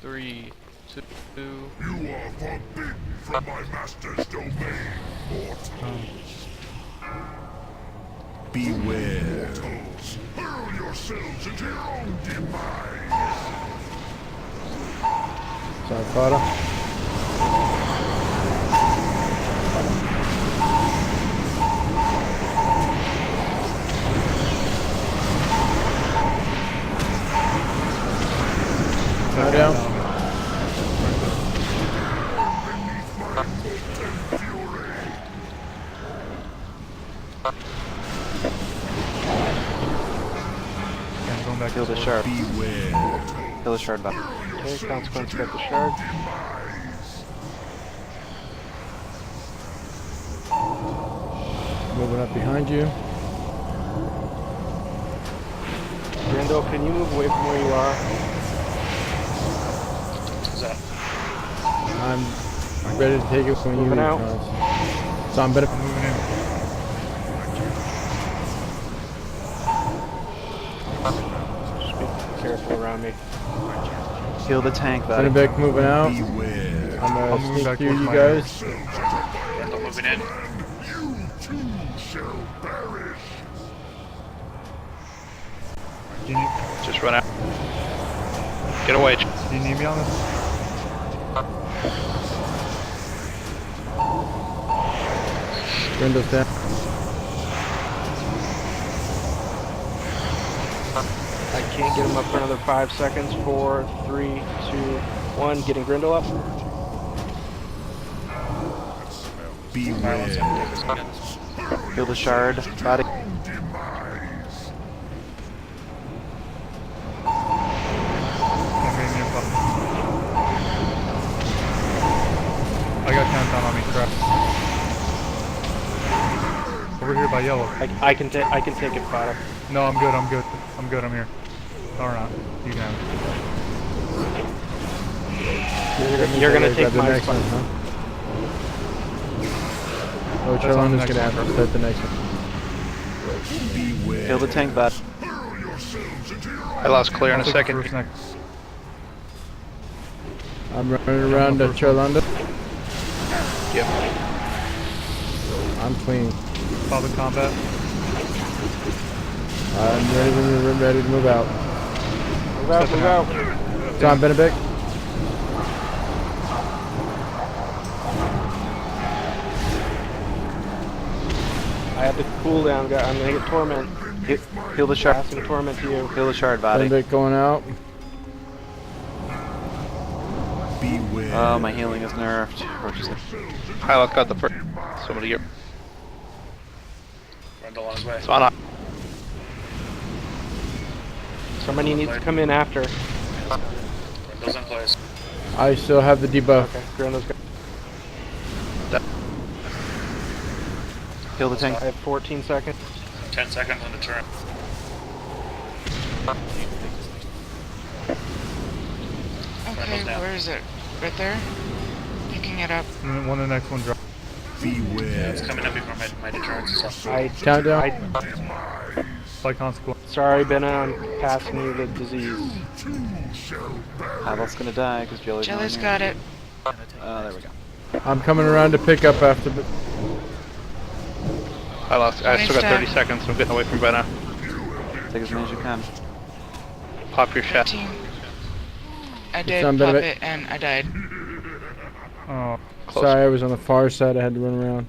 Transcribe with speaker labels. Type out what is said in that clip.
Speaker 1: 3, 2.
Speaker 2: You are forbidden from my master's domain, mortals.
Speaker 3: Beware.
Speaker 2: Mortals, hurl yourselves into your own demise.
Speaker 4: Sorry, Fada. Go down.
Speaker 5: Going back.
Speaker 6: Kill the shard.
Speaker 3: Beware.
Speaker 6: Kill the shard back.
Speaker 4: Okay, consequence got the shard. Moving up behind you.
Speaker 7: Randall, can you move away from where you are?
Speaker 5: What's that?
Speaker 4: I'm ready to take it when you
Speaker 7: Moving out.
Speaker 4: So I'm better.
Speaker 5: I'm moving in.
Speaker 7: Just be careful around me.
Speaker 6: Kill the tank, buddy.
Speaker 4: Benedict moving out.
Speaker 3: Beware.
Speaker 4: I'm
Speaker 5: I'm moving
Speaker 4: gonna
Speaker 5: back
Speaker 4: sneak you,
Speaker 5: towards
Speaker 4: you
Speaker 5: my
Speaker 4: guys.
Speaker 5: Randall moving in.
Speaker 2: You too shall perish.
Speaker 5: Do you need,
Speaker 1: Just run out. Get away.
Speaker 5: do you need me on this?
Speaker 4: Windows down.
Speaker 7: I can't get him up for another 5 seconds. 4, 3, 2, 1. Getting Grindel up.
Speaker 3: Beware.
Speaker 6: Kill the shard, buddy.
Speaker 5: I'm getting info. I got countdown on me, crap. Over here by yellow.
Speaker 7: I can take it, Fada.
Speaker 5: No, I'm good, I'm good. I'm good, I'm here. Or not. You can have it.
Speaker 7: You're gonna take
Speaker 4: the
Speaker 7: my
Speaker 4: next
Speaker 7: spot.
Speaker 4: one, huh? Oh,
Speaker 5: That's on
Speaker 4: Charlonda's
Speaker 5: the
Speaker 4: gonna
Speaker 5: next
Speaker 4: have
Speaker 5: one.
Speaker 4: to start the next one.
Speaker 3: Beware.
Speaker 6: Kill the tank, bud.
Speaker 2: Hurl yourselves into your own
Speaker 1: I lost clear in
Speaker 5: I'll
Speaker 1: a
Speaker 5: take the first
Speaker 1: second.
Speaker 5: next.
Speaker 4: I'm running around to Charlonda.
Speaker 1: Yep.
Speaker 4: I'm clean.
Speaker 5: Father combat.
Speaker 4: I'm ready when you're ready to move out.
Speaker 7: Move out, move out.
Speaker 4: John Benedict.
Speaker 7: I have the cooldown, guy. I'm gonna get Torment.
Speaker 6: Kill the shard.
Speaker 7: Passing Torment to you.
Speaker 6: Kill the shard, buddy.
Speaker 4: Benedict going out.
Speaker 3: Beware.
Speaker 6: Oh, my healing is nerfed. Or just
Speaker 1: Pilot got the first. Somebody get.
Speaker 5: Randall on his way.
Speaker 1: It's on.
Speaker 7: Somebody needs to come in after.
Speaker 5: Randall's in place.
Speaker 4: I still have the debuff.
Speaker 7: Okay, Grindel's got.
Speaker 6: kill the tank.
Speaker 7: I have 14 seconds.
Speaker 5: 10 seconds on the turn.
Speaker 8: Okay,
Speaker 5: down.
Speaker 8: where is it? Right there? Picking it up.
Speaker 5: And then when the next one drops.
Speaker 3: Beware.
Speaker 5: It's coming up before my deterrence and stuff.
Speaker 4: Countdown.
Speaker 5: By consequence.
Speaker 7: Sorry, Ben, I'm passing you the disease.
Speaker 6: Havel's gonna die because Jelly's not
Speaker 8: Jelly's
Speaker 6: here.
Speaker 8: got it.
Speaker 6: There we go.
Speaker 4: I'm coming around to pick up after.
Speaker 1: I lost. I still got 30
Speaker 8: Nice
Speaker 1: seconds. I'm getting away from Benna.
Speaker 6: Take as many as you can.
Speaker 1: Pop your shot.
Speaker 8: 15. I did
Speaker 4: Sound
Speaker 8: pop
Speaker 4: better?
Speaker 8: it and I died.
Speaker 5: Oh,
Speaker 1: Close.
Speaker 4: Sorry, I was on the far side. I had to run around.